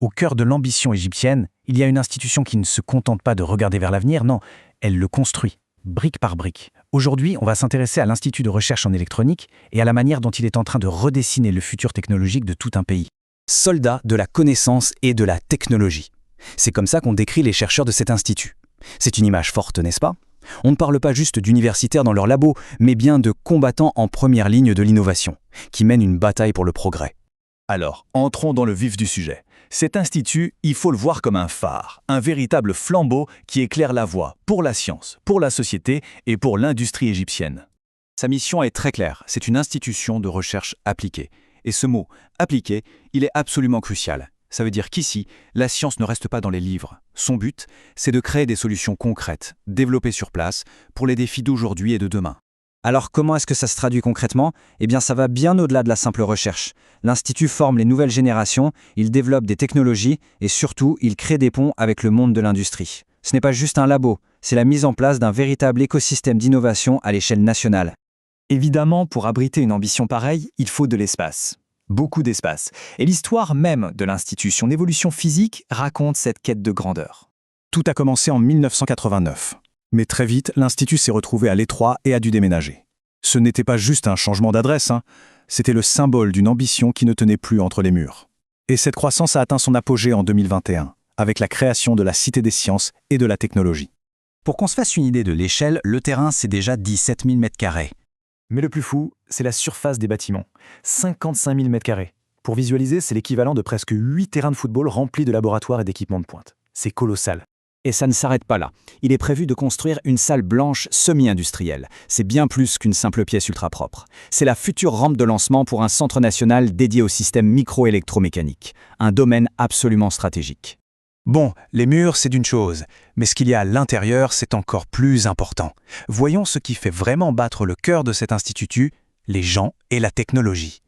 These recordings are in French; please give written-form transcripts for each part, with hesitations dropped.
Au cœur de l'ambition égyptienne, il y a une institution qui ne se contente pas de regarder vers l'avenir, non, elle le construit, brique par brique. Aujourd'hui, on va s'intéresser à l'Institut de recherche en électronique et à la manière dont il est en train de redessiner le futur technologique de tout un pays. Soldats de la connaissance et de la technologie. C'est comme ça qu'on décrit les chercheurs de cet institut. C'est une image forte, n'est-ce pas? On ne parle pas juste d'universitaires dans leur labo, mais bien de combattants en première ligne de l'innovation, qui mènent une bataille pour le progrès. Alors, entrons dans le vif du sujet. Cet institut, il faut le voir comme un phare, un véritable flambeau qui éclaire la voie pour la science, pour la société et pour l'industrie égyptienne. Sa mission est très claire, c'est une institution de recherche appliquée. Et ce mot « appliqué », il est absolument crucial. Ça veut dire qu'ici, la science ne reste pas dans les livres. Son but, c'est de créer des solutions concrètes, développées sur place, pour les défis d'aujourd'hui et de demain. Alors comment est-ce que ça se traduit concrètement? Eh bien ça va bien au-delà de la simple recherche. L'Institut forme les nouvelles générations, il développe des technologies et surtout, il crée des ponts avec le monde de l'industrie. Ce n'est pas juste un labo, c'est la mise en place d'un véritable écosystème d'innovation à l'échelle nationale. Évidemment, pour abriter une ambition pareille, il faut de l'espace. Beaucoup d'espace. Et l'histoire même de l'Institut, son évolution physique, raconte cette quête de grandeur. Tout a commencé en 1989. Mais très vite, l'Institut s'est retrouvé à l'étroit et a dû déménager. Ce n'était pas juste un changement d'adresse, c'était le symbole d'une ambition qui ne tenait plus entre les murs. Et cette croissance a atteint son apogée en 2021, avec la création de la Cité des sciences et de la technologie. Pour qu'on se fasse une idée de l'échelle, le terrain c'est déjà 17 000 m². Mais le plus fou, c'est la surface des bâtiments. 55 000 m². Pour visualiser, c'est l'équivalent de presque 8 terrains de football remplis de laboratoires et d'équipements de pointe. C'est colossal. Et ça ne s'arrête pas là. Il est prévu de construire une salle blanche semi-industrielle. C'est bien plus qu'une simple pièce ultra propre. C'est la future rampe de lancement pour un centre national dédié au système micro-électromécanique, un domaine absolument stratégique. Bon, les murs, c'est d'une chose, mais ce qu'il y a à l'intérieur, c'est encore plus important. Voyons ce qui fait vraiment battre le cœur de cet institut, les gens et la technologie.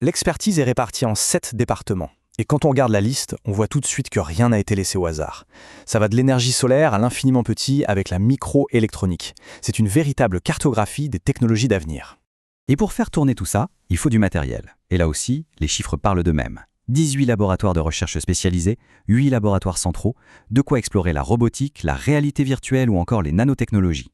L'expertise est répartie en 7 départements. Et quand on regarde la liste, on voit tout de suite que rien n'a été laissé au hasard. Ça va de l'énergie solaire à l'infiniment petit avec la microélectronique. C'est une véritable cartographie des technologies d'avenir. Et pour faire tourner tout ça, il faut du matériel. Et là aussi, les chiffres parlent d'eux-mêmes. 18 laboratoires de recherche spécialisés, 8 laboratoires centraux, de quoi explorer la robotique, la réalité virtuelle ou encore les nanotechnologies.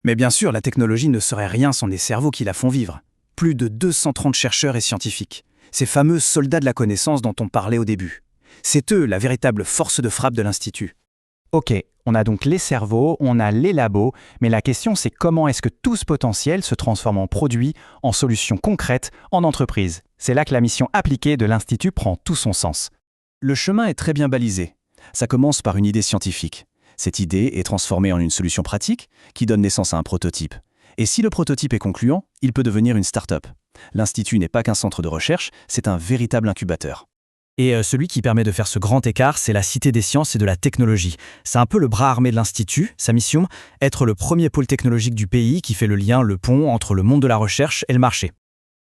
Mais bien sûr, la technologie ne serait rien sans les cerveaux qui la font vivre. Plus de 230 chercheurs et scientifiques. Ces fameux soldats de la connaissance dont on parlait au début. C'est eux la véritable force de frappe de l'Institut. Ok, on a donc les cerveaux, on a les labos, mais la question c'est comment est-ce que tout ce potentiel se transforme en produit, en solutions concrètes, en entreprise. C'est là que la mission appliquée de l'Institut prend tout son sens. Le chemin est très bien balisé. Ça commence par une idée scientifique. Cette idée est transformée en une solution pratique qui donne naissance à un prototype. Et si le prototype est concluant, il peut devenir une start-up. L'Institut n'est pas qu'un centre de recherche, c'est un véritable incubateur. Et celui qui permet de faire ce grand écart, c'est la Cité des sciences et de la technologie. C'est un peu le bras armé de l'Institut, sa mission, être le premier pôle technologique du pays qui fait le lien, le pont entre le monde de la recherche et le marché.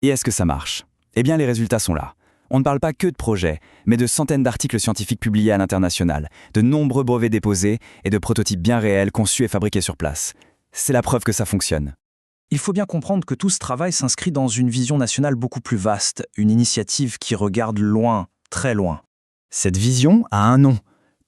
Et est-ce que ça marche? Eh bien, les résultats sont là. On ne parle pas que de projets, mais de centaines d'articles scientifiques publiés à l'international, de nombreux brevets déposés et de prototypes bien réels conçus et fabriqués sur place. C'est la preuve que ça fonctionne. Il faut bien comprendre que tout ce travail s'inscrit dans une vision nationale beaucoup plus vaste, une initiative qui regarde loin, très loin. Cette vision a un nom,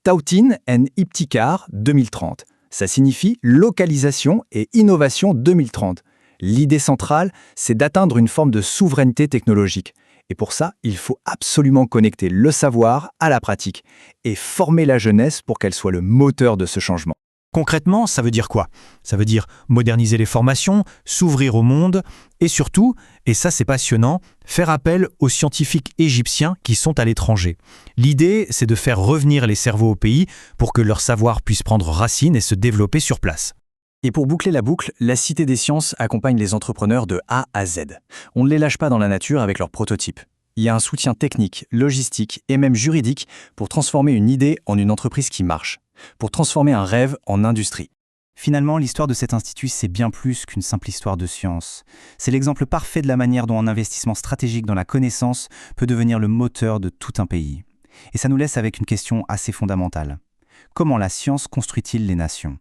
Tautin and Iptikar 2030. Ça signifie localisation et innovation 2030. L'idée centrale, c'est d'atteindre une forme de souveraineté technologique. Et pour ça, il faut absolument connecter le savoir à la pratique et former la jeunesse pour qu'elle soit le moteur de ce changement. Concrètement, ça veut dire quoi? Ça veut dire moderniser les formations, s'ouvrir au monde et surtout, et ça c'est passionnant, faire appel aux scientifiques égyptiens qui sont à l'étranger. L'idée, c'est de faire revenir les cerveaux au pays pour que leur savoir puisse prendre racine et se développer sur place. Et pour boucler la boucle, la Cité des sciences accompagne les entrepreneurs de A à Z. On ne les lâche pas dans la nature avec leurs prototypes. Il y a un soutien technique, logistique et même juridique pour transformer une idée en une entreprise qui marche, pour transformer un rêve en industrie. Finalement, l'histoire de cet institut, c'est bien plus qu'une simple histoire de science. C'est l'exemple parfait de la manière dont un investissement stratégique dans la connaissance peut devenir le moteur de tout un pays. Et ça nous laisse avec une question assez fondamentale. Comment la science construit-il les nations ?